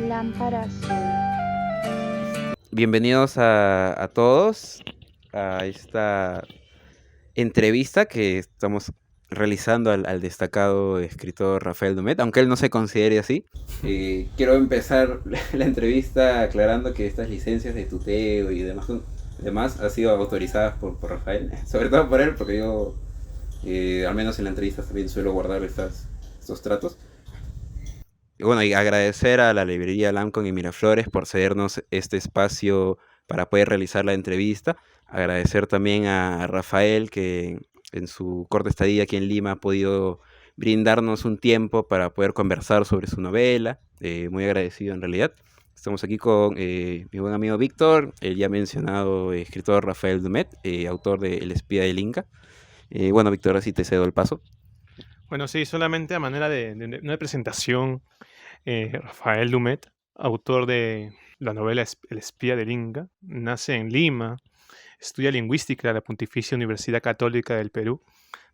Lámpara azul. Bienvenidos a todos a esta entrevista que estamos realizando al destacado escritor Rafael Dumet, aunque él no se considere así. Quiero empezar la entrevista aclarando que estas licencias de tuteo y demás han sido autorizadas por Rafael, sobre todo por él, porque yo, al menos en la entrevista también suelo guardar estos tratos. Y bueno, y agradecer a la librería Lamcon y Miraflores por cedernos este espacio para poder realizar la entrevista. Agradecer también a Rafael que en su corta estadía aquí en Lima ha podido brindarnos un tiempo para poder conversar sobre su novela. Muy agradecido en realidad. Estamos aquí con mi buen amigo Víctor, el ya mencionado escritor Rafael Dumet, autor de El espía del Inca. Bueno, Víctor, así te cedo el paso. Bueno, sí, solamente a manera de una presentación, Rafael Dumet, autor de la novela El espía del Inca, nace en Lima, estudia lingüística en la Pontificia Universidad Católica del Perú.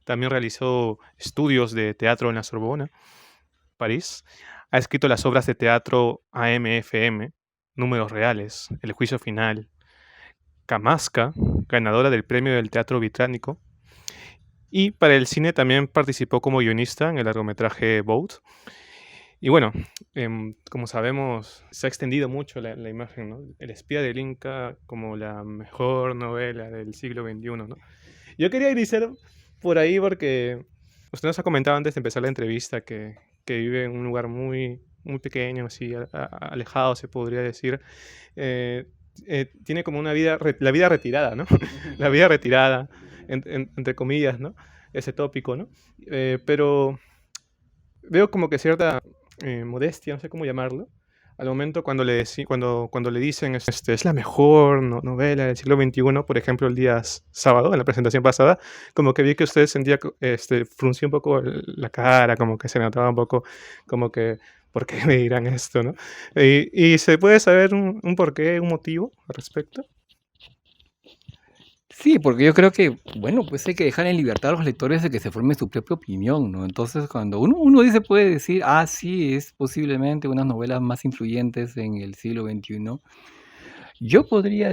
También realizó estudios de teatro en la Sorbona, París. Ha escrito las obras de teatro AMFM, Números Reales, El Juicio Final, Camasca, ganadora del Premio del Teatro Británico. Y para el cine también participó como guionista en el largometraje Boat. Y bueno, como sabemos, se ha extendido mucho la imagen, ¿no? El espía del Inca como la mejor novela del siglo XXI, ¿no? Yo quería iniciar por ahí porque usted nos ha comentado antes de empezar la entrevista que vive en un lugar muy, muy pequeño, así, alejado, se podría decir. Eh, Tiene como una vida, la vida retirada, ¿no? La vida retirada, entre comillas, ¿no? Ese tópico, ¿no? Pero veo como que cierta modestia, no sé cómo llamarlo, al momento cuando le dicen es la mejor novela del siglo XXI, por ejemplo, el día sábado, en la presentación pasada, como que vi que usted sentía, fruncía un poco la cara, como que se notaba un poco, como que, ¿por qué me dirán esto, no? Y se puede saber un porqué, un motivo al respecto. Sí, porque yo creo que, bueno, pues hay que dejar en libertad a los lectores de que se formen su propia opinión, ¿no? Entonces, cuando uno puede decir, ah, sí, es posiblemente una novela más influyentes en el siglo XXI, yo podría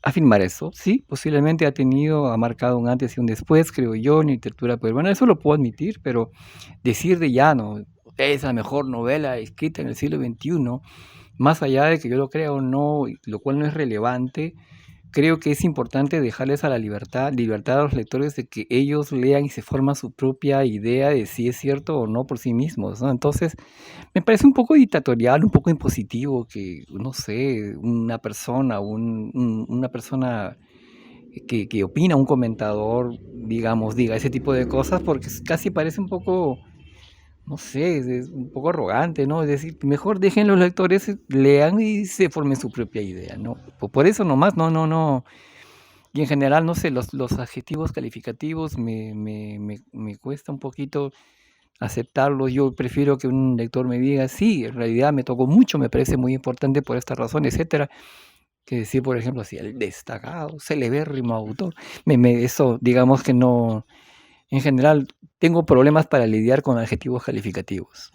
afirmar eso, sí, posiblemente ha marcado un antes y un después, creo yo, en literatura peruana, eso lo puedo admitir, pero decir de llano, es la mejor novela escrita en el siglo XXI, más allá de que yo lo crea o no, lo cual no es relevante, creo que es importante dejarles a la libertad a los lectores de que ellos lean y se forman su propia idea de si es cierto o no por sí mismos, ¿no? Entonces, me parece un poco dictatorial, un poco impositivo que, no sé, una persona que opina, un comentador, digamos, diga ese tipo de cosas, porque casi parece un poco, no sé, es un poco arrogante, ¿no? Es decir, mejor dejen los lectores lean y se formen su propia idea, ¿no? Por eso nomás, no. Y en general, no sé, los adjetivos calificativos me cuesta un poquito aceptarlos. Yo prefiero que un lector me diga, sí, en realidad me tocó mucho, me parece muy importante por esta razón, etcétera, que decir, por ejemplo, así, el destacado, celebérrimo autor. Eso, digamos que no, en general, tengo problemas para lidiar con adjetivos calificativos.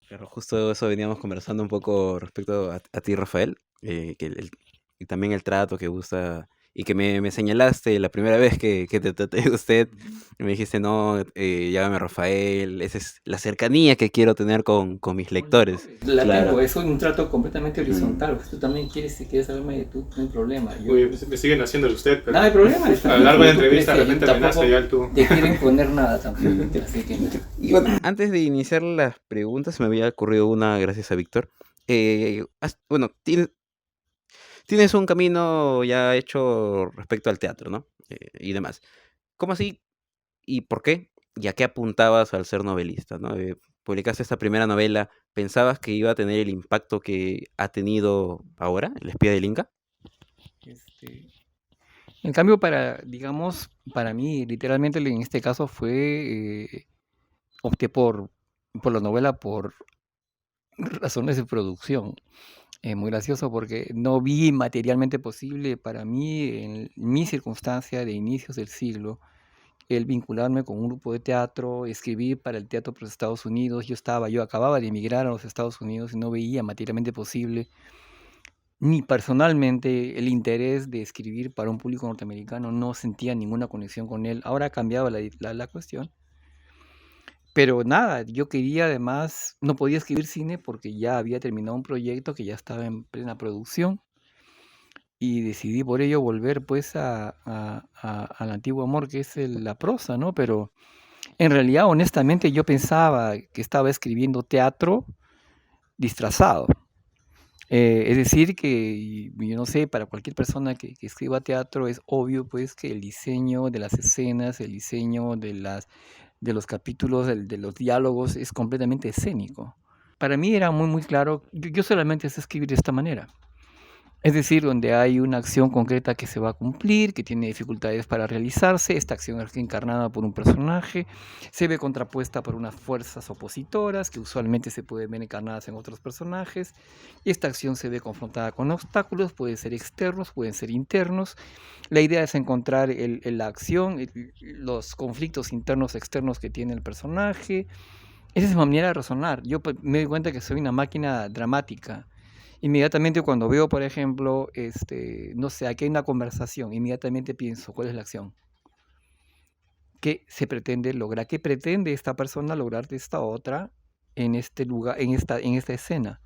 Pero justo eso veníamos conversando un poco respecto a ti, Rafael, y también el trato que gusta, y que me señalaste la primera vez que te traté de usted, y me dijiste, no, llámame Rafael, esa es la cercanía que quiero tener con mis lectores. La Claro. tengo, es un trato completamente horizontal. Si tú también si quieres saberme de tú, no hay problema. Uy, me siguen haciendo usted, pero No hay problema. a lo largo de la entrevista de repente me nace ya el tú. Te quiero imponer nada tampoco, así que Y bueno, antes de iniciar las preguntas, se me había ocurrido una gracias a Víctor. Bueno, tienes un camino ya hecho respecto al teatro, ¿no? Y demás. ¿Cómo así y por qué? ¿Y a qué apuntabas al ser novelista, ¿no? Publicaste esta primera novela, ¿pensabas que iba a tener el impacto que ha tenido ahora, El espía del Inca? En cambio, digamos, para mí, literalmente en este caso opté por la novela por razones de producción. Muy gracioso porque no vi materialmente posible para mí, en mi circunstancia de inicios del siglo, el vincularme con un grupo de teatro, escribir para el teatro por los Estados Unidos. Yo acababa de emigrar a los Estados Unidos y no veía materialmente posible, ni personalmente, el interés de escribir para un público norteamericano. No sentía ninguna conexión con él. Ahora ha cambiado la cuestión. Pero nada, yo quería además, no podía escribir cine porque ya había terminado un proyecto que ya estaba en plena producción y decidí por ello volver pues al antiguo amor que es la prosa, ¿no? Pero en realidad, honestamente, yo pensaba que estaba escribiendo teatro disfrazado. Es decir, que yo no sé, para cualquier persona que escriba teatro es obvio pues que el diseño de las escenas, el diseño de los capítulos, de los diálogos es completamente escénico. Para mí era muy claro, yo solamente sé escribir de esta manera. Es decir, donde hay una acción concreta que se va a cumplir, que tiene dificultades para realizarse, esta acción es encarnada por un personaje, se ve contrapuesta por unas fuerzas opositoras que usualmente se pueden ver encarnadas en otros personajes. Esta acción se ve confrontada con obstáculos, pueden ser externos, pueden ser internos. La idea es encontrar la acción, los conflictos internos, externos que tiene el personaje. Esa es mi manera de razonar. Yo me doy cuenta que soy una máquina dramática. Inmediatamente cuando veo, por ejemplo, no sé, aquí hay una conversación, inmediatamente pienso, ¿cuál es la acción? ¿Qué se pretende lograr? ¿Qué pretende esta persona lograr de esta otra en este lugar, en esta escena?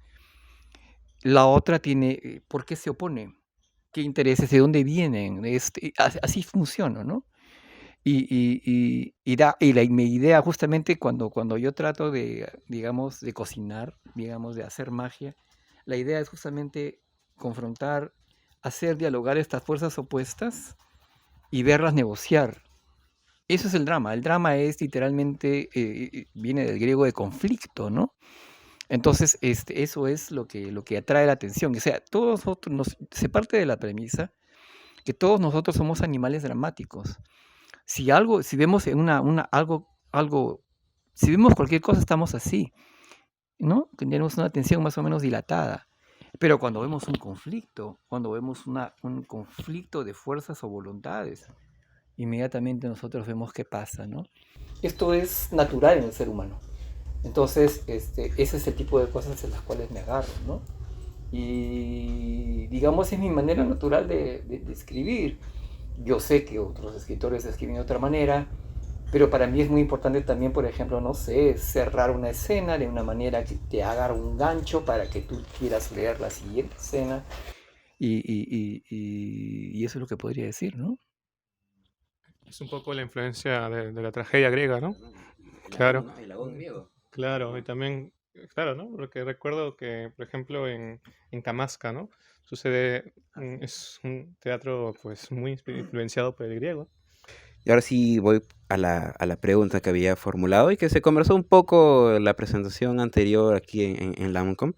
La otra tiene, ¿por qué se opone? ¿Qué intereses? ¿De dónde vienen? Así funciona, ¿no? Y mi idea justamente cuando yo trato de, digamos, de cocinar, digamos, de hacer magia, la idea es justamente confrontar, hacer dialogar estas fuerzas opuestas y verlas negociar. Eso es el drama. El drama es literalmente, viene del griego de conflicto, ¿no? Entonces, eso es lo que atrae la atención. O sea, todos nosotros se parte de la premisa que todos nosotros somos animales dramáticos. Si vemos en si vemos cualquier cosa, estamos así, ¿no? Tenemos una atención más o menos dilatada. Pero cuando vemos un conflicto, cuando vemos un conflicto de fuerzas o voluntades, inmediatamente nosotros vemos qué pasa, ¿no? Esto es natural en el ser humano. Entonces, ese es el tipo de cosas en las cuales me agarro, ¿no? Y digamos, es mi manera natural de escribir. Yo sé que otros escritores escriben de otra manera, pero para mí es muy importante también, por ejemplo, no sé, cerrar una escena de una manera que te haga un gancho para que tú quieras leer la siguiente escena. Y eso es lo que podría decir, ¿no? Es un poco la influencia de la tragedia griega, ¿no? Claro. El agón griego. Claro, y también, claro, ¿no? Porque recuerdo que, por ejemplo, en Camasca, ¿no? Sucede, es un teatro pues muy influenciado por el griego. Y ahora sí voy a la pregunta que había formulado y que se conversó un poco en la presentación anterior aquí en la UNCOM.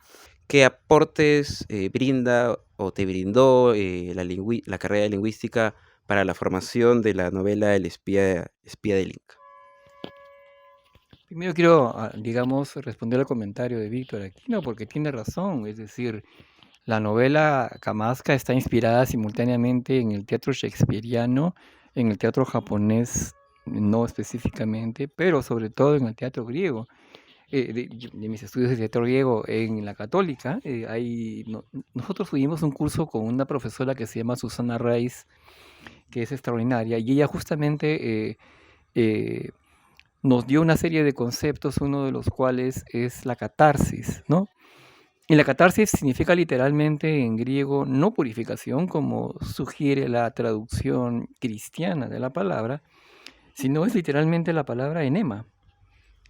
¿Qué aportes brinda o te brindó la carrera de lingüística para la formación de la novela El espía del Inca? Primero quiero, digamos, responder al comentario de Víctor Aquino, porque tiene razón. Es decir, la novela Camasca está inspirada simultáneamente en el teatro shakespeariano, en el teatro japonés, no específicamente, pero sobre todo en el teatro griego. De mis estudios de teatro griego en la Católica, nosotros tuvimos un curso con una profesora que se llama Susana Reis, que es extraordinaria, y ella justamente nos dio una serie de conceptos, uno de los cuales es la catarsis, ¿no? Y la catarsis significa literalmente en griego no purificación, como sugiere la traducción cristiana de la palabra, sino es literalmente la palabra enema.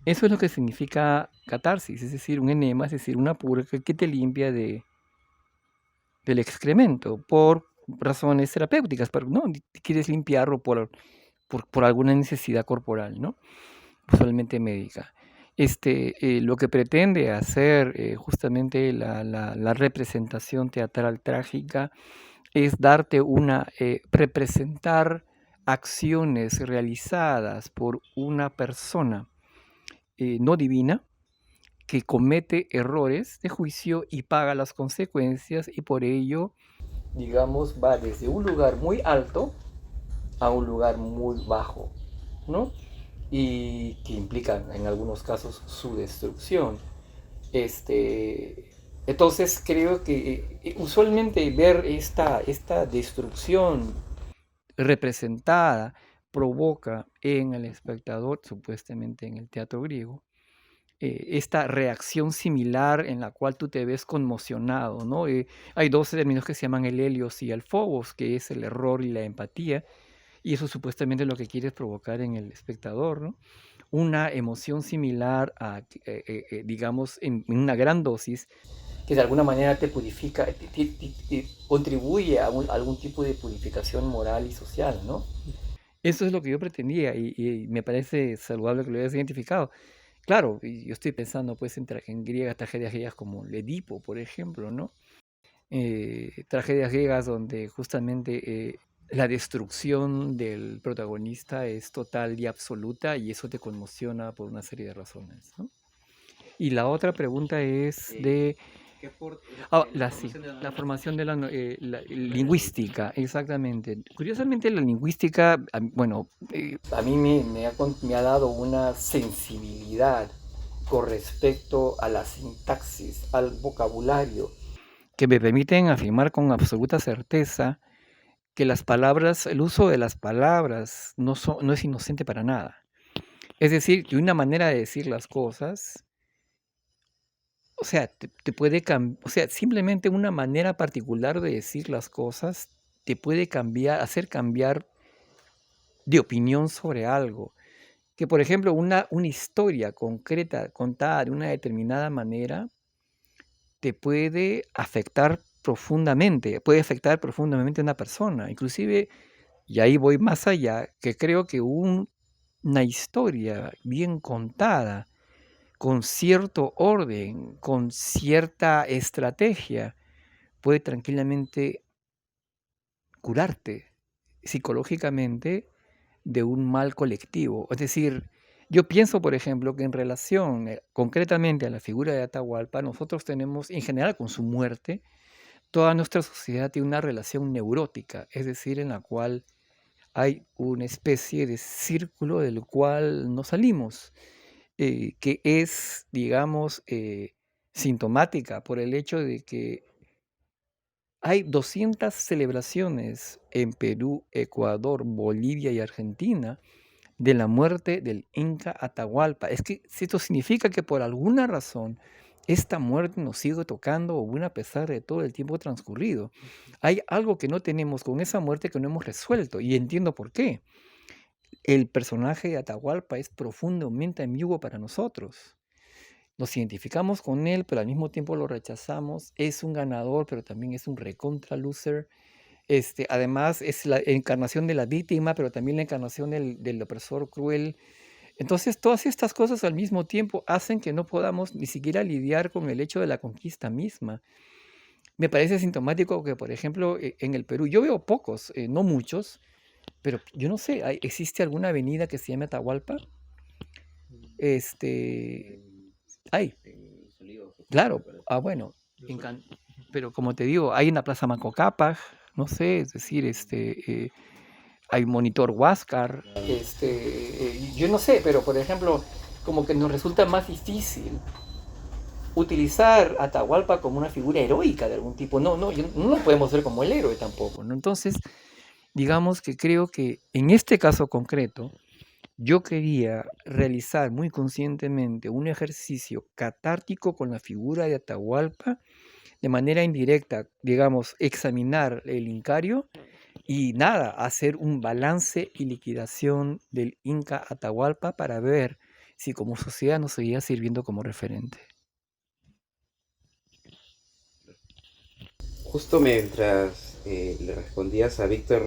Eso es lo que significa catarsis, es decir, un enema, es decir, una purga que te limpia del excremento por razones terapéuticas, pero no quieres limpiarlo por alguna necesidad corporal, ¿no? Usualmente médica. Lo que pretende hacer justamente la representación teatral trágica es darte representar acciones realizadas por una persona no divina que comete errores de juicio y paga las consecuencias, y por ello, digamos, va desde un lugar muy alto a un lugar muy bajo. ¿no? Y que implican en algunos casos su destrucción. Este, entonces creo que usualmente ver esta destrucción representada provoca en el espectador, supuestamente en el teatro griego, esta reacción similar en la cual tú te ves conmocionado, ¿no? Hay dos términos que se llaman el helios y el phobos, que es el error y la empatía, y eso supuestamente es lo que quieres provocar en el espectador, ¿no? Una emoción similar a, digamos, en una gran dosis, que de alguna manera te purifica, te contribuye a algún tipo de purificación moral y social, ¿no? Eso es lo que yo pretendía y me parece saludable que lo hayas identificado. Claro, y yo estoy pensando pues en griegas, tragedias griegas como el Edipo, por ejemplo, ¿no? Tragedias griegas donde justamente la destrucción del protagonista es total y absoluta y eso te conmociona por una serie de razones, ¿no? Y la otra pregunta es de la formación de la lingüística, exactamente. Curiosamente, la lingüística, bueno, a mí me ha dado una sensibilidad con respecto a la sintaxis, al vocabulario, que me permiten afirmar con absoluta certeza que las palabras, el uso de las palabras no es inocente para nada. Es decir, que una manera de decir las cosas, o sea, te puede o sea, simplemente una manera particular de decir las cosas te puede hacer cambiar de opinión sobre algo. Que, por ejemplo, una historia concreta contada de una determinada manera te puede afectar profundamente a una persona. Inclusive, y ahí voy más allá, que creo que una historia bien contada, con cierto orden, con cierta estrategia, puede tranquilamente curarte psicológicamente de un mal colectivo. Es decir, yo pienso, por ejemplo, que en relación concretamente a la figura de Atahualpa, nosotros tenemos, en general con su muerte, toda nuestra sociedad tiene una relación neurótica, es decir, en la cual hay una especie de círculo del cual no salimos, que es, digamos, sintomática por el hecho de que hay 200 celebraciones en Perú, Ecuador, Bolivia y Argentina de la muerte del Inca Atahualpa. Es que esto significa que por alguna razón esta muerte nos sigue tocando aún a pesar de todo el tiempo transcurrido. Hay algo que no tenemos con esa muerte que no hemos resuelto y entiendo por qué. El personaje de Atahualpa es profundamente ambiguo para nosotros. Nos identificamos con él, pero al mismo tiempo lo rechazamos. Es un ganador, pero también es un recontra loser. Además, es la encarnación de la víctima, pero también la encarnación del opresor cruel. Entonces, todas estas cosas al mismo tiempo hacen que no podamos ni siquiera lidiar con el hecho de la conquista misma. Me parece sintomático que, por ejemplo, en el Perú, yo veo pocos, no muchos, pero yo no sé, ¿existe alguna avenida que se llame Atahualpa? Este, hay, claro, bueno, pero como te digo, hay en la Plaza Manco Cápac, no sé, es decir, hay Monitor Huáscar, yo no sé, pero por ejemplo, como que nos resulta más difícil utilizar a Atahualpa como una figura heroica de algún tipo. No lo podemos ver como el héroe tampoco, ¿no? Entonces, digamos que creo que en este caso concreto, yo quería realizar muy conscientemente un ejercicio catártico con la figura de Atahualpa, de manera indirecta, digamos, examinar el Incario y nada, hacer un balance y liquidación del Inca Atahualpa para ver si como sociedad nos seguía sirviendo como referente. Justo mientras le respondías a Víctor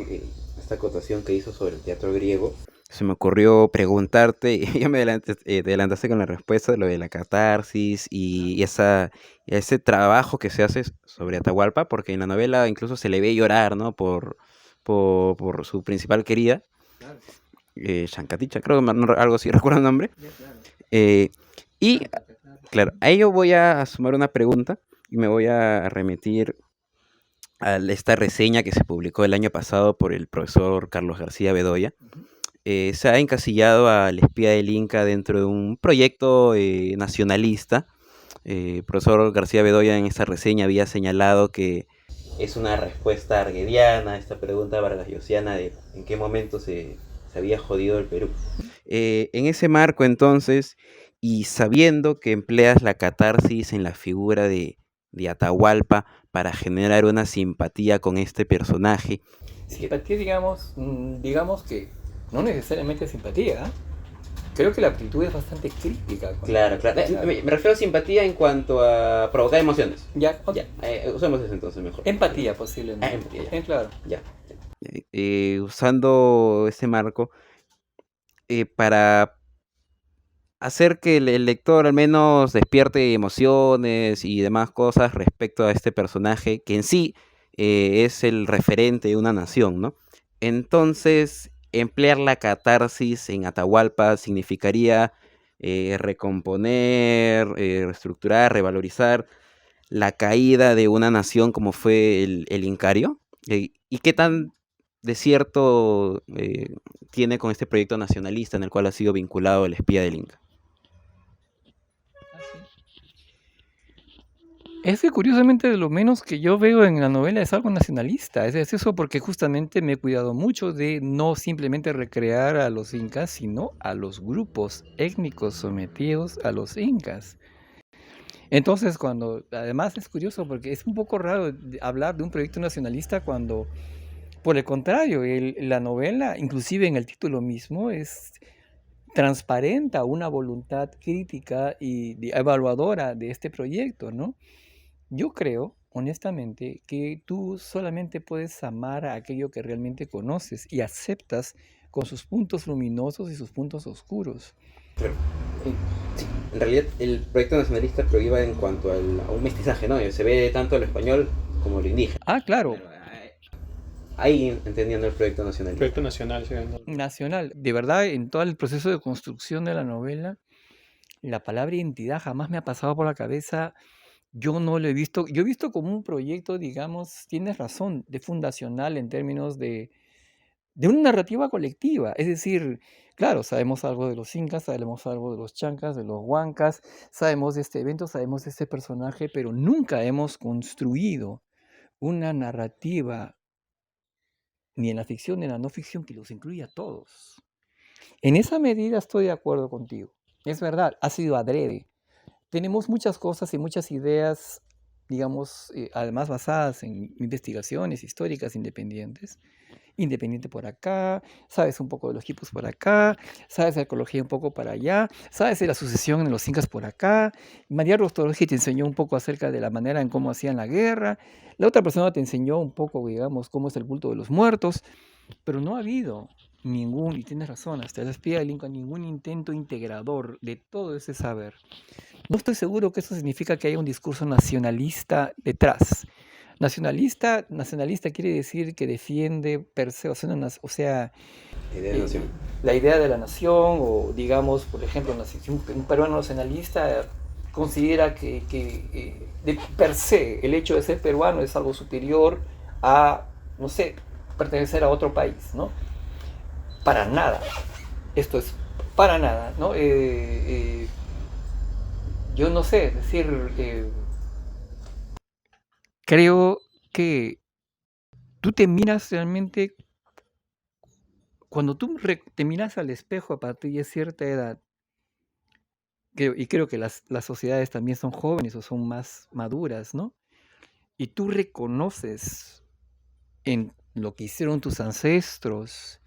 esta acotación que hizo sobre el teatro griego, se me ocurrió preguntarte, y ya me adelantaste con la respuesta de lo de la catarsis y ese trabajo que se hace sobre Atahualpa, porque en la novela incluso se le ve llorar, ¿no? Por su principal querida, Shankaticha, creo, algo así, recuerdo el nombre. Y claro, a ello voy a sumar una pregunta y me voy a remitir a esta reseña que se publicó el año pasado por el profesor Carlos García Bedoya, se ha encasillado al espía del Inca dentro de un proyecto nacionalista. Profesor García Bedoya en esta reseña había señalado que es una respuesta arguediana a esta pregunta vargasllosiana de en qué momento se había jodido el Perú. En ese marco, entonces, y sabiendo que empleas la catarsis en la figura de Atahualpa para generar una simpatía con este personaje. Simpatía, digamos que no necesariamente simpatía, ¿eh? Creo que la actitud es bastante crítica. Claro. Me refiero a simpatía en cuanto a provocar emociones. Ya, Usemos eso entonces mejor. empatía posiblemente. Empatía, ya. Claro. Ya. Usando ese marco para hacer que el lector al menos despierte emociones y demás cosas respecto a este personaje que en sí es el referente de una nación, ¿no? Entonces, emplear la catarsis en Atahualpa significaría recomponer, reestructurar, revalorizar la caída de una nación como fue el Incario. ¿Y qué tan de cierto tiene con este proyecto nacionalista en el cual ha sido vinculado el espía del Inca? Es que curiosamente de lo menos que yo veo en la novela es algo nacionalista. Es eso porque justamente me he cuidado mucho de no simplemente recrear a los incas, sino a los grupos étnicos sometidos a los incas. Entonces, además es curioso porque es un poco raro hablar de un proyecto nacionalista cuando, por el contrario, la novela, inclusive en el título mismo, transparenta una voluntad crítica y evaluadora de este proyecto, ¿no? Yo creo, honestamente, que tú solamente puedes amar a aquello que realmente conoces y aceptas con sus puntos luminosos y sus puntos oscuros. Claro. Sí, en realidad el proyecto nacionalista prohíba en cuanto a un mestizaje, ¿no? Se ve tanto lo español como lo indígena. Ah, claro. Ahí entendiendo el proyecto nacional. Proyecto nacional, sí. Nacional. De verdad, en todo el proceso de construcción de la novela, la palabra identidad jamás me ha pasado por la cabeza. Yo no lo he visto. Yo he visto como un proyecto, digamos, tienes razón, de fundacional en términos de una narrativa colectiva. Es decir, claro, sabemos algo de los incas, sabemos algo de los chancas, de los huancas, sabemos de este evento, sabemos de este personaje, pero nunca hemos construido una narrativa, ni en la ficción ni en la no ficción, que los incluya a todos. En esa medida estoy de acuerdo contigo. Es verdad, ha sido adrede. Tenemos muchas cosas y muchas ideas, digamos, además basadas en investigaciones históricas independientes. Independiente por acá, sabes un poco de los quipus por acá, sabes de arqueología un poco para allá, sabes de la sucesión de los incas por acá. María Rostoroji te enseñó un poco acerca de la manera en cómo hacían la guerra. La otra persona te enseñó un poco, digamos, cómo es el culto de los muertos. Pero no ha habido ningún, y tienes razón, hasta el espía del Inca, ningún intento integrador de todo ese saber. No estoy seguro que eso significa que haya un discurso nacionalista detrás. Nacionalista quiere decir que defiende per se, o sea, la idea de la nación, o digamos, por ejemplo, un peruano nacionalista considera que de per se el hecho de ser peruano es algo superior a, no sé, pertenecer a otro país, ¿no? Para nada. Esto es para nada, ¿no? Yo no sé, es decir, creo que tú te miras realmente, cuando tú te miras al espejo a partir de cierta edad, y creo que las sociedades también son jóvenes o son más maduras, ¿no? Y tú reconoces en lo que hicieron tus ancestros,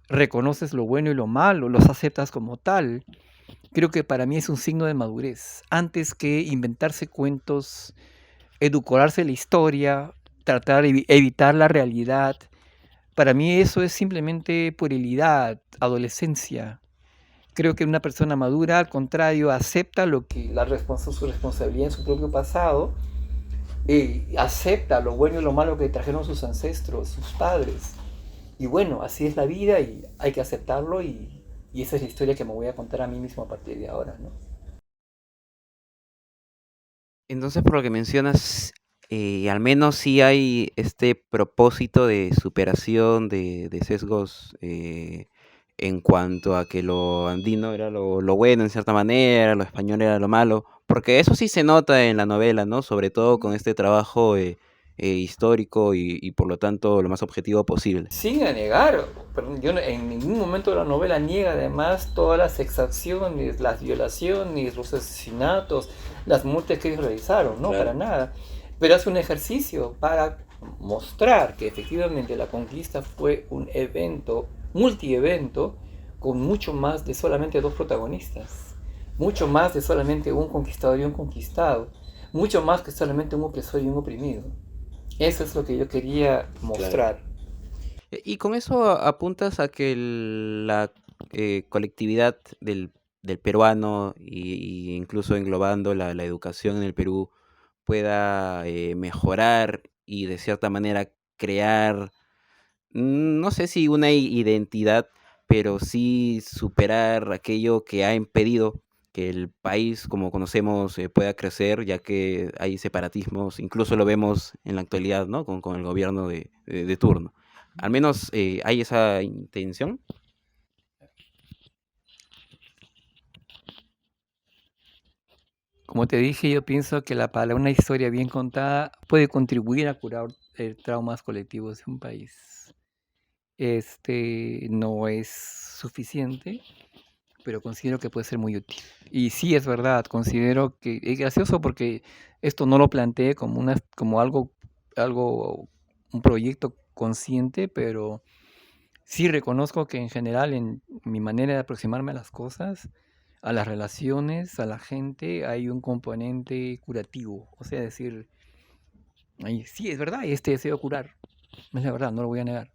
reconoces lo bueno y lo malo, los aceptas como tal. Creo que para mí es un signo de madurez, antes que inventarse cuentos, edulcorarse la historia, tratar de evitar la realidad. Para mí eso es simplemente puerilidad, adolescencia. Creo que una persona madura, al contrario, acepta su responsabilidad en su propio pasado, acepta lo bueno y lo malo que trajeron sus ancestros, sus padres. Y bueno, así es la vida y hay que aceptarlo, y esa es la historia que me voy a contar a mí mismo a partir de ahora, ¿no? Entonces, por lo que mencionas, al menos sí hay este propósito de superación de sesgos en cuanto a que lo andino era lo bueno en cierta manera, lo español era lo malo, porque eso sí se nota en la novela, ¿no? Sobre todo con este trabajo histórico y por lo tanto lo más objetivo posible. Sin negar, pero yo en ningún momento de la novela niega además todas las exacciones, las violaciones, los asesinatos, las muertes que ellos realizaron, no, Claro. para nada. Pero hace un ejercicio para mostrar que efectivamente la conquista fue un evento, multievento, con mucho más de solamente dos protagonistas, mucho más de solamente un conquistador y un conquistado, mucho más que solamente un opresor y un oprimido. Eso es lo que yo quería mostrar. Y con eso apuntas a que la colectividad del peruano y incluso englobando la educación en el Perú pueda mejorar y de cierta manera crear, no sé si una identidad, pero sí superar aquello que ha impedido que el país, como conocemos, pueda crecer, ya que hay separatismos, incluso lo vemos en la actualidad, ¿no? Con el gobierno de turno. Al menos hay esa intención. Como te dije, yo pienso que una historia bien contada puede contribuir a curar traumas colectivos de un país. No es suficiente, pero considero que puede ser muy útil. Y sí, es verdad, considero que es gracioso porque esto no lo planteé como un proyecto consciente, pero sí reconozco que en general en mi manera de aproximarme a las cosas, a las relaciones, a la gente, hay un componente curativo. O sea, decir, sí, es verdad, deseo curar. Es la verdad, no lo voy a negar.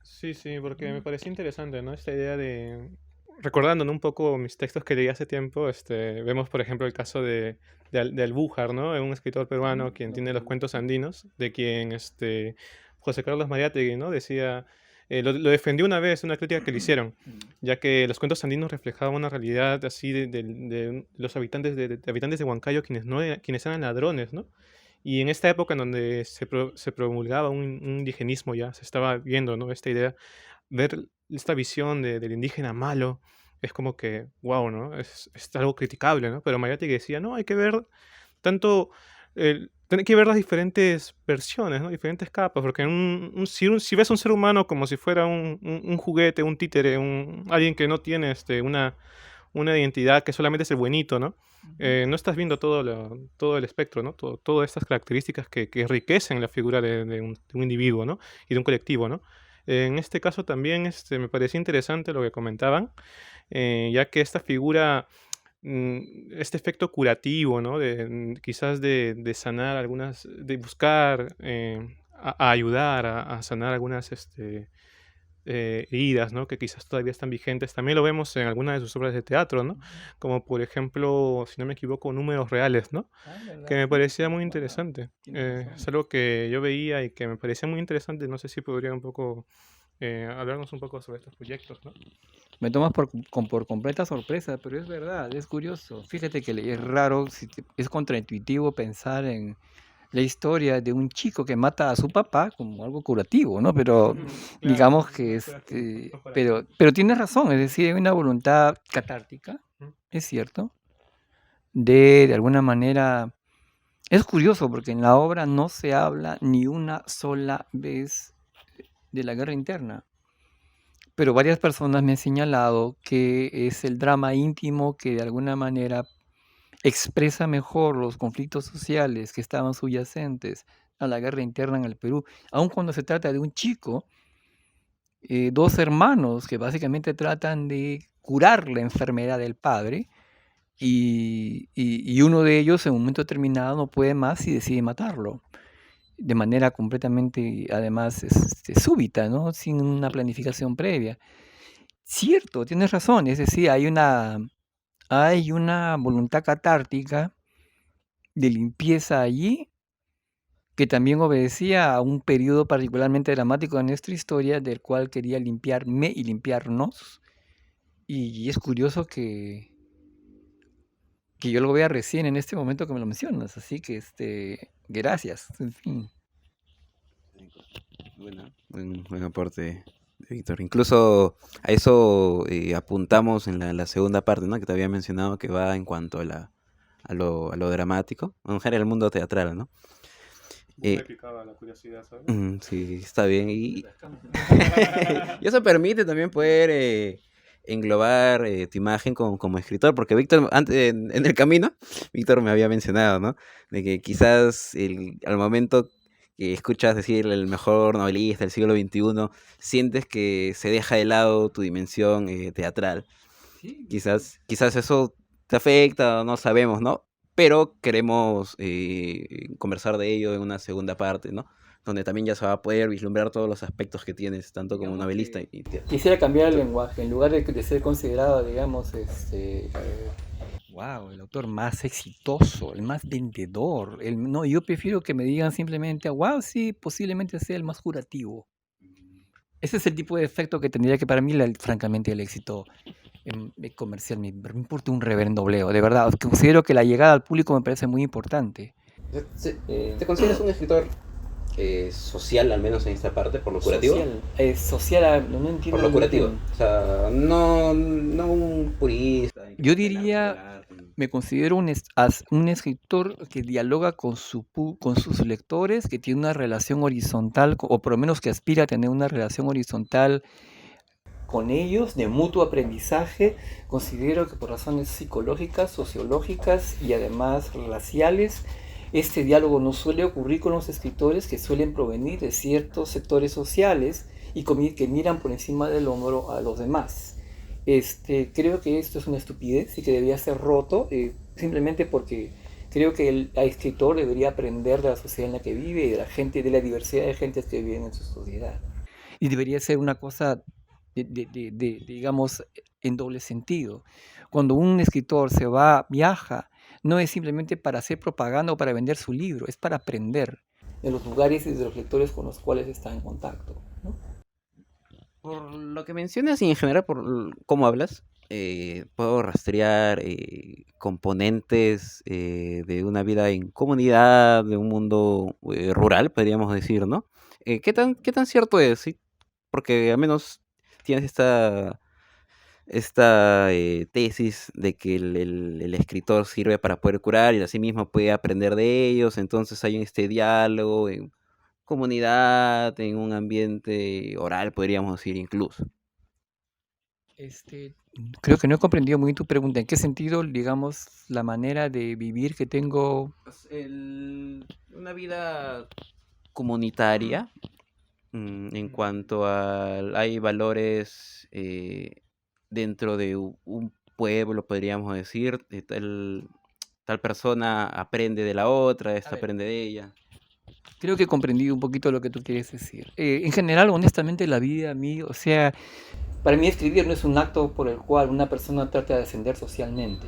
Sí, sí, porque me pareció interesante, ¿no? Esta idea de, recordando, ¿no? Un poco mis textos que leí hace tiempo, vemos, por ejemplo, el caso de Albújar, ¿no? Un escritor peruano quien tiene los cuentos andinos, de quien, José Carlos Mariátegui, ¿no? Decía, lo defendió una vez en una crítica que le hicieron, ya que los cuentos andinos reflejaban una realidad así de los habitantes de Huancayo, quienes eran ladrones, ¿no? Y en esta época en donde se promulgaba un indigenismo, ya se estaba viendo, ¿no? Esta idea, ver esta visión del indígena malo, es como que, wow, ¿no? Es algo criticable, ¿no? Pero Mayati decía, no, hay que ver tanto, hay que ver las diferentes versiones, ¿no? Diferentes capas, porque si ves un ser humano como si fuera un juguete, un títere, alguien que no tiene una identidad, que solamente es el buenito, ¿no? No estás viendo todo el espectro, ¿no? Todas estas características que enriquecen la figura de un individuo, ¿no? Y de un colectivo, ¿no? En este caso también me parecía interesante lo que comentaban, ya que esta figura, este efecto curativo, ¿no? Quizás de sanar algunas, de buscar a ayudar a sanar algunas heridas, ¿no? Que quizás todavía están vigentes. También lo vemos en algunas de sus obras de teatro, ¿no? Como por ejemplo, si no me equivoco, Números Reales, ¿no? Que me parecía muy interesante. Es algo que yo veía y que me parecía muy interesante. No sé si podría un poco hablarnos un poco sobre estos proyectos, ¿no? Me tomas por completa sorpresa, pero es verdad, es curioso. Fíjate que es raro, es contraintuitivo pensar en la historia de un chico que mata a su papá como algo curativo, ¿no? Pero digamos que pero tienes razón, es decir, hay una voluntad catártica, es cierto, de alguna manera. Es curioso porque en la obra no se habla ni una sola vez de la guerra interna, pero varias personas me han señalado que es el drama íntimo que de alguna manera expresa mejor los conflictos sociales que estaban subyacentes a la guerra interna en el Perú, aun cuando se trata de un chico, dos hermanos que básicamente tratan de curar la enfermedad del padre y uno de ellos en un momento determinado no puede más y decide matarlo de manera completamente, además, súbita, ¿no? Sin una planificación previa. Cierto, tienes razón, es decir, hay una voluntad catártica de limpieza allí que también obedecía a un periodo particularmente dramático de nuestra historia, del cual quería limpiarme y limpiarnos. Y es curioso que yo lo vea recién en este momento que me lo mencionas, así que gracias, en fin. Buen aporte de Víctor. Incluso a eso apuntamos en la segunda parte, ¿no? Que te había mencionado que va en cuanto a lo dramático, en general el mundo teatral, ¿no? Me Eh, picaba la curiosidad, ¿sabes? sí, está bien. Y eso permite también poder englobar tu imagen como escritor, porque Víctor, antes, en el camino, Víctor me había mencionado, ¿no? De que quizás al momento que escuchas decir el mejor novelista del siglo XXI, sientes que se deja de lado tu dimensión teatral. Sí, Quizás eso te afecta, no sabemos, ¿no? Pero queremos conversar de ello en una segunda parte, ¿no? Donde también ya se va a poder vislumbrar todos los aspectos que tienes, tanto como digamos novelista que y teatro. quisiera cambiar el lenguaje, en lugar de ser considerado, digamos, wow, el autor más exitoso, el más vendedor. No, yo prefiero que me digan simplemente, wow, sí, posiblemente sea el más curativo. Ese es el tipo de efecto que tendría que para mí, francamente, el éxito comercial. Me importa un reverendo bleo, de verdad. Considero que la llegada al público me parece muy importante. ¿Te consideras un escritor social, al menos en esta parte, por lo curativo? Social, no entiendo. Por lo curativo. O sea, no un purista. Yo diría, me considero un escritor que dialoga con sus lectores, que tiene una relación horizontal, o por lo menos que aspira a tener una relación horizontal con ellos, de mutuo aprendizaje. Considero que por razones psicológicas, sociológicas y además raciales, este diálogo no suele ocurrir con los escritores que suelen provenir de ciertos sectores sociales y que miran por encima del hombro a los demás. Creo que esto es una estupidez y que debería ser roto, simplemente porque creo que el escritor debería aprender de la sociedad en la que vive y de la gente, de la diversidad de gentes que viven en su sociedad. Y debería ser una cosa, digamos, en doble sentido. Cuando un escritor viaja, no es simplemente para hacer propaganda o para vender su libro, es para aprender de los lugares y de los lectores con los cuales está en contacto, ¿no? Por lo que mencionas y en general por cómo hablas, puedo rastrear componentes de una vida en comunidad, de un mundo rural, podríamos decir, ¿no? Qué tan cierto es? ¿Sí? Porque al menos tienes esta tesis de que el escritor sirve para poder curar y así mismo puede aprender de ellos, entonces hay este diálogo en comunidad, en un ambiente oral, podríamos decir incluso. Creo que no he comprendido muy bien tu pregunta. ¿En qué sentido, digamos, la manera de vivir que tengo? Pues, una vida comunitaria, en cuanto a hay valores dentro de un pueblo, podríamos decir, tal persona aprende de la otra, esta ver. aprende de ella. Creo que he comprendido un poquito lo que tú quieres decir. En general, honestamente, la vida a mí, o sea, para mí escribir no es un acto por el cual una persona trata de ascender socialmente.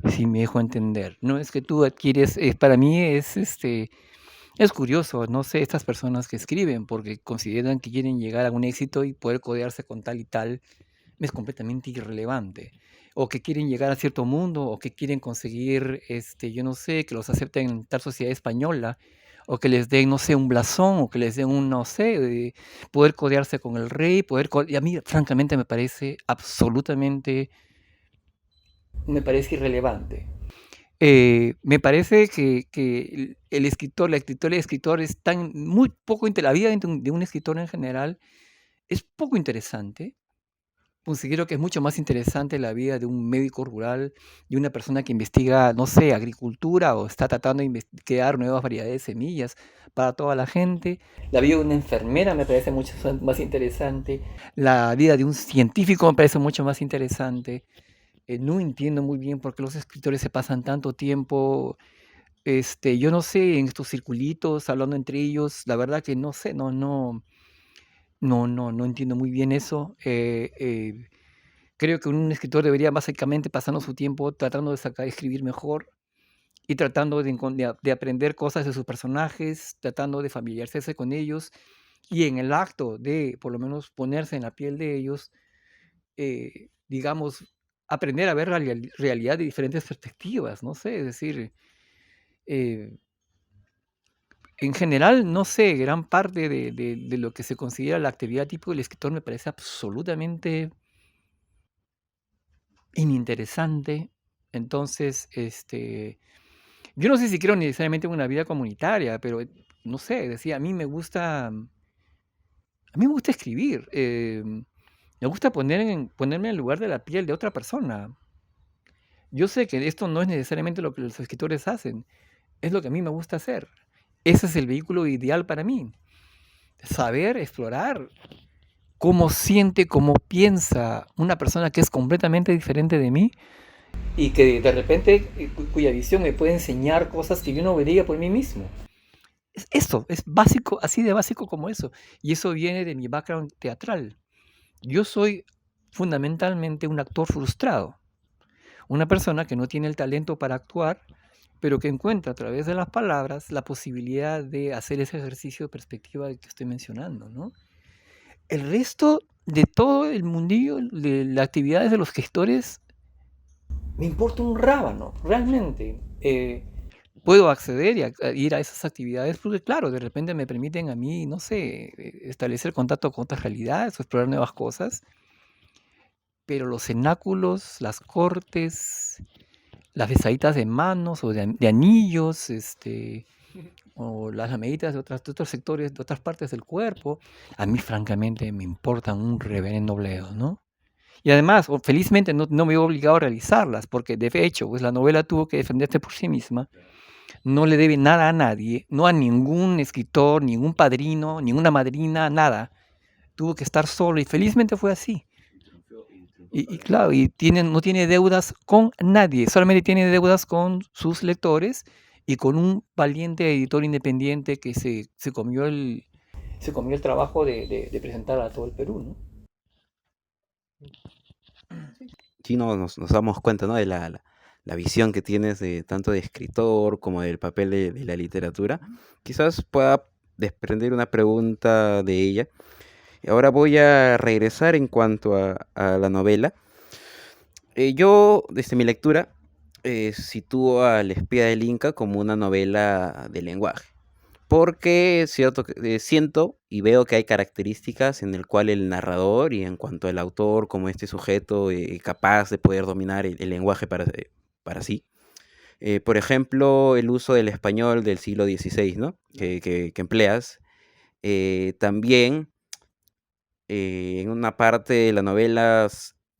Si me dejo entender. No es que tú adquieres, para mí es curioso, no sé, estas personas que escriben porque consideran que quieren llegar a un éxito y poder codearse con tal y tal, es completamente irrelevante. O que quieren llegar a cierto mundo, o que quieren conseguir, yo no sé, que los acepten en tal sociedad española, o que les den, no sé, un blasón, o que les den un, no sé, poder codearse con el rey, y a mí, francamente, me parece irrelevante. Me parece que el escritor, la escritora y el escritor es muy poco, la vida de un escritor en general es poco interesante. Considero que es mucho más interesante la vida de un médico rural, de una persona que investiga, no sé, agricultura o está tratando de crear nuevas variedades de semillas para toda la gente. La vida de una enfermera me parece mucho más interesante. La vida de un científico me parece mucho más interesante. No entiendo muy bien por qué los escritores se pasan tanto tiempo, yo no sé, en estos circulitos, hablando entre ellos. La verdad que no sé, no entiendo muy bien eso. Creo que un escritor debería básicamente pasando su tiempo tratando de escribir mejor y tratando de aprender cosas de sus personajes, tratando de familiarizarse con ellos y en el acto de, por lo menos, ponerse en la piel de ellos, digamos, aprender a ver la realidad de diferentes perspectivas, no sé, es decir, eh, en general, no sé, gran parte de lo que se considera la actividad tipo del escritor me parece absolutamente ininteresante. Entonces, yo no sé si quiero necesariamente una vida comunitaria, pero no sé, decía, a mí me gusta escribir, me gusta ponerme en el lugar de la piel de otra persona. Yo sé que esto no es necesariamente lo que los escritores hacen, es lo que a mí me gusta hacer. Ese es el vehículo ideal para mí. Saber explorar cómo siente, cómo piensa una persona que es completamente diferente de mí y que de repente cuya visión me puede enseñar cosas que yo no vería por mí mismo. Eso, es básico, así de básico como eso. Y eso viene de mi background teatral. Yo soy fundamentalmente un actor frustrado, una persona que no tiene el talento para actuar, pero que encuentra a través de las palabras la posibilidad de hacer ese ejercicio de perspectiva que estoy mencionando, ¿no? El resto de todo el mundillo de las actividades de los gestores me importa un rábano, realmente. Puedo acceder y ir a esas actividades porque, claro, de repente me permiten a mí, no sé, establecer contacto con otras realidades o explorar nuevas cosas, pero los cenáculos, las cortes, las besaditas de manos o de anillos, o las lameditas de otros sectores, de otras partes del cuerpo, a mí francamente me importan un reverendo bledo, ¿no? Y además, felizmente no me veo obligado a realizarlas, porque de hecho, pues la novela tuvo que defenderse por sí misma, no le debe nada a nadie, no a ningún escritor, ningún padrino, ninguna madrina, nada. Tuvo que estar solo y felizmente fue así. Y claro, no tiene deudas con nadie, solamente tiene deudas con sus lectores y con un valiente editor independiente que se comió el trabajo de presentar a todo el Perú, ¿no? Sí, nos damos cuenta, ¿no? De la visión que tienes de tanto de escritor como del papel de la literatura. Quizás pueda desprender una pregunta de ella. Y ahora voy a regresar en cuanto a la novela. Yo, desde mi lectura, sitúo al espía del Inca como una novela de lenguaje. Porque es cierto siento y veo que hay características en el cual el narrador y en cuanto al autor como este sujeto capaz de poder dominar el lenguaje para sí. Por ejemplo, el uso del español del siglo XVI, ¿no? Que empleas. También en una parte de la novela,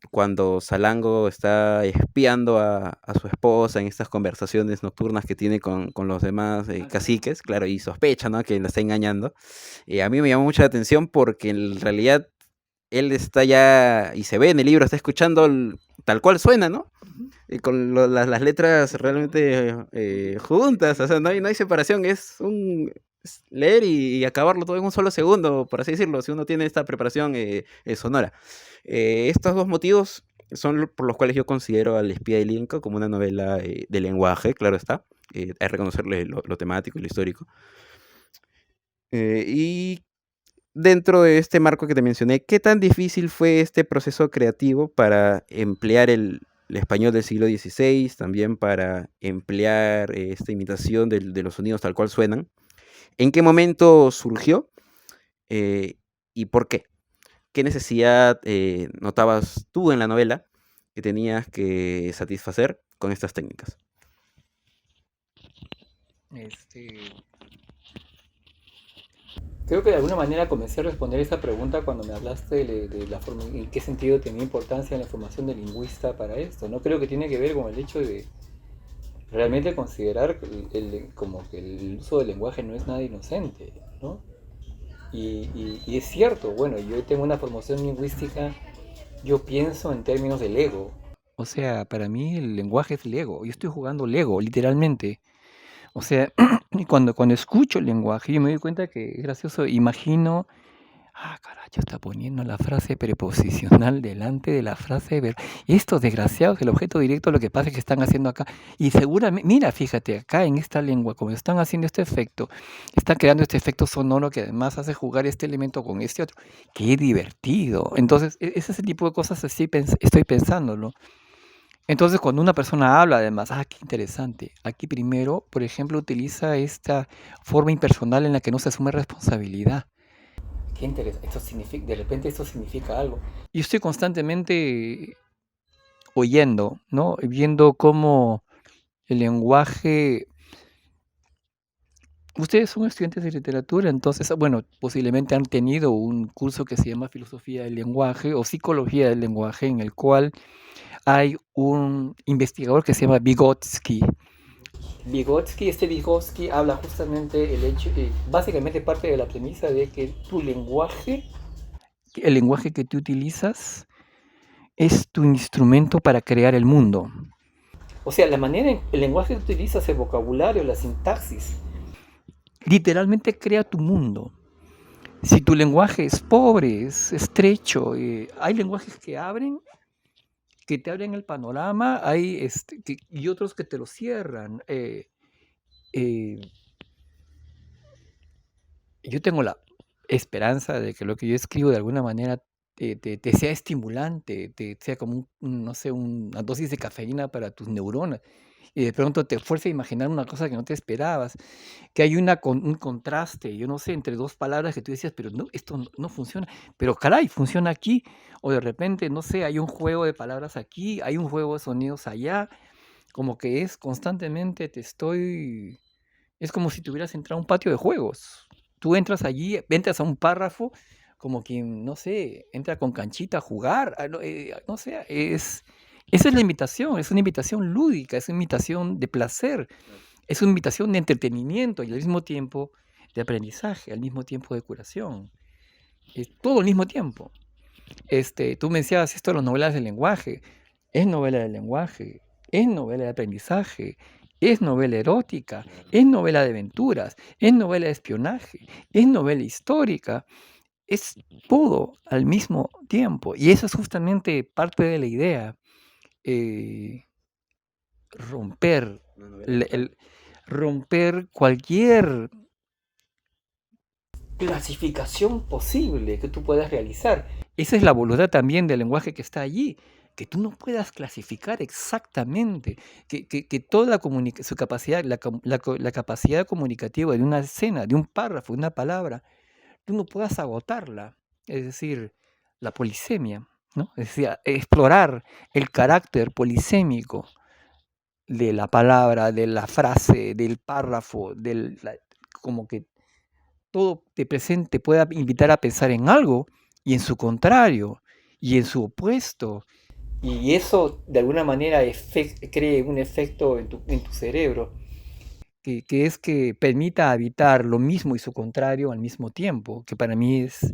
cuando Salango está espiando a su esposa en estas conversaciones nocturnas que tiene con los demás caciques, claro, y sospecha, ¿no? Que la está engañando. A mí me llamó mucha la atención porque en realidad él está ya, y se ve en el libro, está escuchando tal cual suena, ¿no? Con las letras realmente juntas, o sea, no hay separación, es leer y acabarlo todo en un solo segundo, por así decirlo, si uno tiene esta preparación sonora. Estos dos motivos son por los cuales yo considero al espía del Inca como una novela de lenguaje, claro está, hay que reconocerle lo temático y lo histórico. Y dentro de este marco que te mencioné, ¿qué tan difícil fue este proceso creativo para emplear el español del siglo XVI, también para emplear esta imitación de los sonidos tal cual suenan? ¿En qué momento surgió y por qué? ¿Qué necesidad notabas tú en la novela que tenías que satisfacer con estas técnicas? Creo que de alguna manera comencé a responder esa pregunta cuando me hablaste de la forma, en qué sentido tenía importancia la formación del lingüista para esto. No creo que tiene que ver con el hecho de realmente considerar como que el uso del lenguaje no es nada inocente, ¿no? Y es cierto, bueno, yo tengo una formación lingüística, yo pienso en términos del ego. O sea, para mí el lenguaje es Lego. Yo estoy jugando Lego, literalmente. O sea, cuando escucho el lenguaje, yo me doy cuenta que es gracioso, imagino, carajo, está poniendo la frase preposicional delante de la frase estos desgraciados, el objeto directo, lo que pasa es que están haciendo acá. Y seguramente, mira, fíjate, acá en esta lengua, como están haciendo este efecto, están creando este efecto sonoro que además hace jugar este elemento con este otro. ¡Qué divertido! Entonces, ese tipo de cosas así estoy pensándolo. Entonces, cuando una persona habla, además, qué interesante. Aquí primero, por ejemplo, utiliza esta forma impersonal en la que no se asume responsabilidad. Qué interesante. Esto significa, de repente esto significa algo. Y estoy constantemente oyendo, ¿no? Viendo cómo el lenguaje. Ustedes son estudiantes de literatura, entonces, bueno, posiblemente han tenido un curso que se llama Filosofía del Lenguaje o Psicología del Lenguaje, en el cual hay un investigador que se llama Vygotsky. Este Vygotsky habla justamente básicamente parte de la premisa de que tu lenguaje, el lenguaje que tú utilizas, es tu instrumento para crear el mundo. O sea, la manera en el lenguaje que utilizas, el vocabulario, la sintaxis, literalmente crea tu mundo. Si tu lenguaje es pobre, es estrecho, hay lenguajes que te abren el panorama, hay y otros que te lo cierran. Yo tengo la esperanza de que lo que yo escribo de alguna manera te sea estimulante, te sea como no sé, una dosis de cafeína para tus neuronas. Y de pronto te fuerza a imaginar una cosa que no te esperabas, que hay un contraste, yo no sé, entre dos palabras que tú decías, pero no, esto no funciona, pero caray, funciona aquí, o de repente, no sé, hay un juego de palabras aquí, hay un juego de sonidos allá, como que es constantemente, es como si tuvieras entrado a un patio de juegos. Tú entras allí, entras a un párrafo, como quien, no sé, entra con canchita a jugar, no sé, esa es la invitación, es una invitación lúdica, es una invitación de placer, es una invitación de entretenimiento y al mismo tiempo de aprendizaje, al mismo tiempo de curación, todo al mismo tiempo. Tú me decías esto de las novelas del lenguaje, es novela del lenguaje, es novela de aprendizaje, es novela erótica, es novela de aventuras, es novela de espionaje, es novela histórica, es todo al mismo tiempo. Y eso es justamente parte de la idea, romper, romper cualquier clasificación posible que tú puedas realizar. Esa es la voluntad también del lenguaje que está allí, que tú no puedas clasificar exactamente, que toda su capacidad, la capacidad comunicativa de una escena, de un párrafo, de una palabra, tú no puedas agotarla. Es decir, la polisemia, ¿no? Es decir, explorar el carácter polisémico de la palabra, de la frase, del párrafo, como que todo te pueda invitar a pensar en algo y en su contrario y en su opuesto. Y eso de alguna manera cree un efecto en tu cerebro que es que permita habitar lo mismo y su contrario al mismo tiempo, que para mí es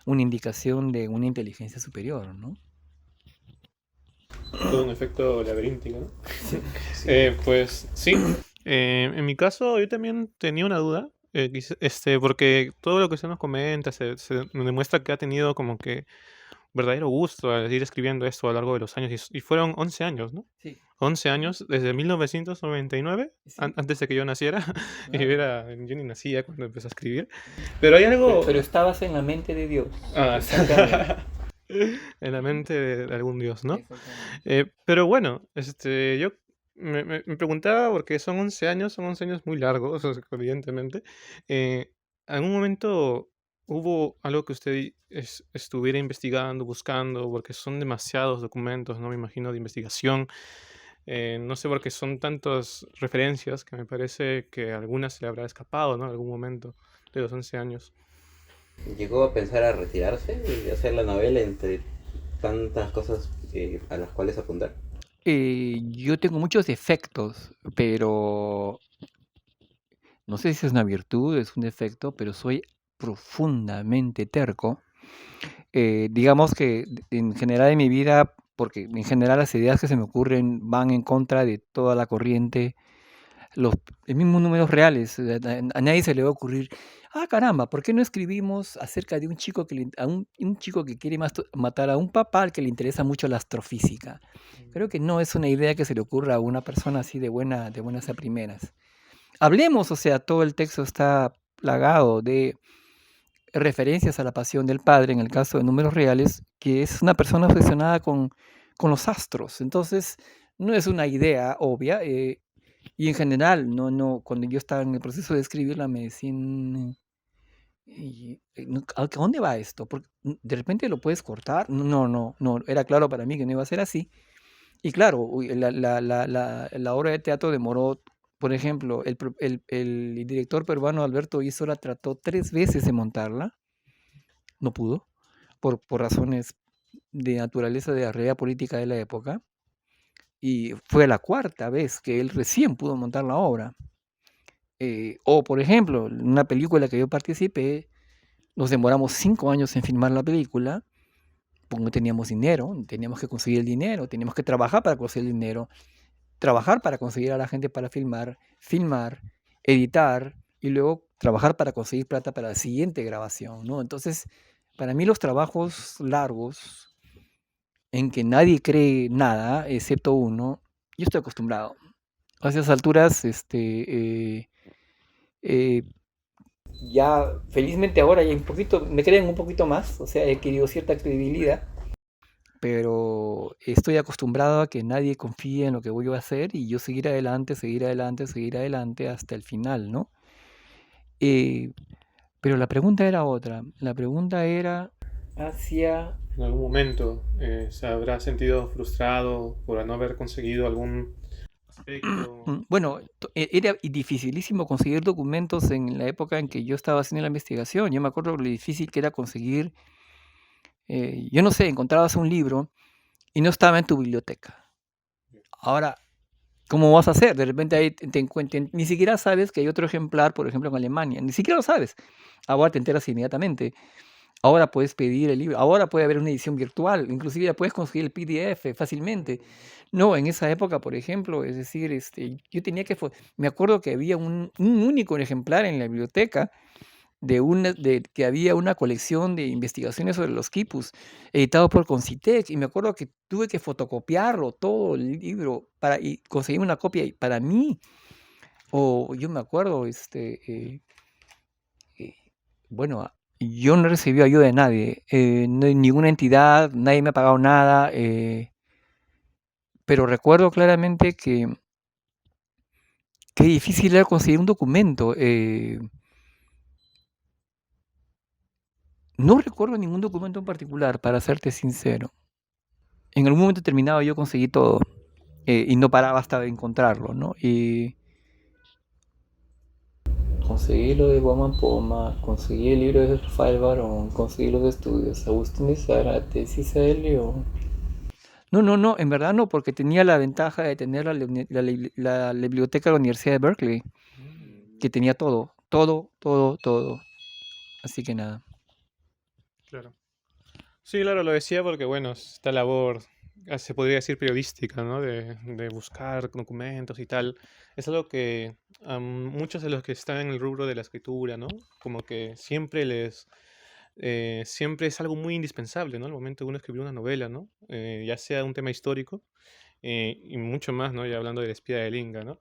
una indicación de una inteligencia superior, ¿no? Todo un efecto laberíntico, ¿no? Sí. Pues sí. En mi caso, yo también tenía una duda. Porque todo lo que usted nos comenta nos demuestra que ha tenido como que verdadero gusto al ir escribiendo esto a lo largo de los años. Y fueron 11 años, ¿no? Sí. 11 años, desde 1999, Sí. antes de que yo naciera. Claro. Yo ni nacía cuando empecé a escribir. Pero hay algo... Pero estabas en la mente de Dios. Ah, Exactamente. en la mente de algún dios, ¿no? Exactamente. Pero bueno, yo me preguntaba, porque son 11 años muy largos, o sea, evidentemente. ¿Algún momento hubo algo que usted estuviera investigando, buscando? Porque son demasiados documentos, ¿no? Me imagino, de investigación. No sé, porque son tantas referencias que me parece que algunas se le habrá escapado, ¿no? En algún momento de los 11 años. ¿Llegó a pensar a retirarse y hacer la novela entre tantas cosas a las cuales apuntar? Yo tengo muchos defectos, pero no sé si es una virtud, es un defecto, pero soy profundamente terco. Digamos que en general en mi vida, porque en general las ideas que se me ocurren van en contra de toda la corriente, los mismos números reales. A nadie se le va a ocurrir, caramba, ¿por qué no escribimos acerca de un chico un chico que quiere matar a un papá al que le interesa mucho la astrofísica? Creo que no es una idea que se le ocurra a una persona así de buenas a primeras. Hablemos, o sea, todo el texto está plagado de referencias a la pasión del padre, en el caso de números reales, que es una persona obsesionada con los astros. Entonces, no es una idea obvia. Y en general, cuando yo estaba en el proceso de escribirla, me decían, ¿a dónde va esto? Porque de repente lo puedes cortar. No, era claro para mí que no iba a ser así. Y claro, la obra de teatro demoró, por ejemplo, el director peruano Alberto Isola trató 3 veces de montarla, no pudo, por razones de naturaleza de la realidad política de la época, y fue la 4.ª vez que él recién pudo montar la obra. O, por ejemplo, una película que yo participé, nos demoramos 5 años en filmar la película, porque no teníamos dinero, teníamos que conseguir el dinero, teníamos que trabajar para conseguir el dinero, trabajar para conseguir a la gente para filmar, editar y luego trabajar para conseguir plata para la siguiente grabación, ¿no? Entonces, para mí los trabajos largos, en que nadie cree nada, excepto uno, yo estoy acostumbrado. A esas alturas, eh, ya felizmente ahora ya me creen un poquito más, o sea, he adquirido cierta credibilidad, pero estoy acostumbrado a que nadie confíe en lo que voy a hacer y yo seguir adelante, seguir adelante, seguir adelante hasta el final, ¿no? Eh, pero la pregunta era otra, la pregunta era hacia... En algún momento se habrá sentido frustrado por no haber conseguido algún aspecto. Bueno, era dificilísimo conseguir documentos en la época en que yo estaba haciendo la investigación. Yo me acuerdo lo difícil que era conseguir, yo no sé, encontrabas un libro y no estaba en tu biblioteca. Ahora, ¿cómo vas a hacer? De repente ahí te encuentran, ni siquiera sabes que hay otro ejemplar, por ejemplo, en Alemania, ni siquiera lo sabes. Ahora te enteras inmediatamente. Ahora puedes pedir el libro, ahora puede haber una edición virtual, inclusive ya puedes conseguir el PDF fácilmente. No, en esa época, por ejemplo, es decir, yo tenía me acuerdo que había un único ejemplar en la biblioteca que había una colección de investigaciones sobre los quipus, editado por Concitec, y me acuerdo que tuve que fotocopiarlo todo el libro y conseguir una copia para mí. O yo me acuerdo, bueno, yo no recibí ayuda de nadie, ninguna entidad, nadie me ha pagado nada, pero recuerdo claramente que qué difícil era conseguir un documento. No recuerdo ningún documento en particular, para serte sincero. En algún momento determinado yo conseguí todo, y no paraba hasta de encontrarlo, ¿no? Y conseguí lo de Guaman Poma, conseguí el libro de Rafael Barón, conseguí los estudios, Agustín de Zárate, Cisa de León. No, en verdad no, porque tenía la ventaja de tener la biblioteca de la Universidad de Berkeley, que tenía todo. Así que nada. Claro. Sí, claro, lo decía porque, bueno, esta labor, se podría decir periodística, ¿no? De buscar documentos y tal. Es algo que a muchos de los que están en el rubro de la escritura, ¿no? Como que siempre es algo muy indispensable, ¿no? Al momento de uno escribir una novela, ¿no? Ya sea un tema histórico y mucho más, ¿no? Ya hablando del espía del Inca, ¿no?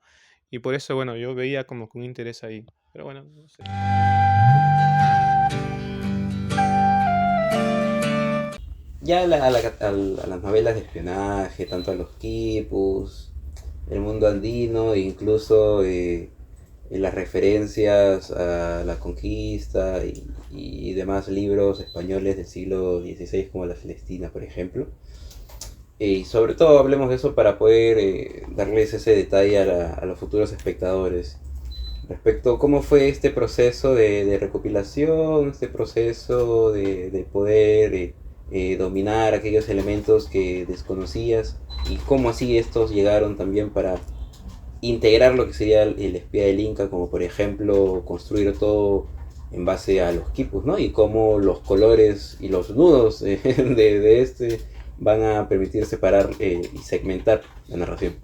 Y por eso, bueno, yo veía como con un interés ahí. Pero bueno, no sé. Ya a las novelas de espionaje, tanto a los quipus, el mundo andino, e incluso en las referencias a la conquista y demás libros españoles del siglo XVI, como La Celestina, por ejemplo. Y sobre todo hablemos de eso para poder darles ese detalle a los futuros espectadores respecto a cómo fue este proceso de recopilación, este proceso de poder dominar aquellos elementos que desconocías y cómo así estos llegaron también para integrar lo que sería el espía del Inca, como por ejemplo construir todo en base a los quipus, ¿no? Y cómo los colores y los nudos de este van a permitir separar y segmentar la narración.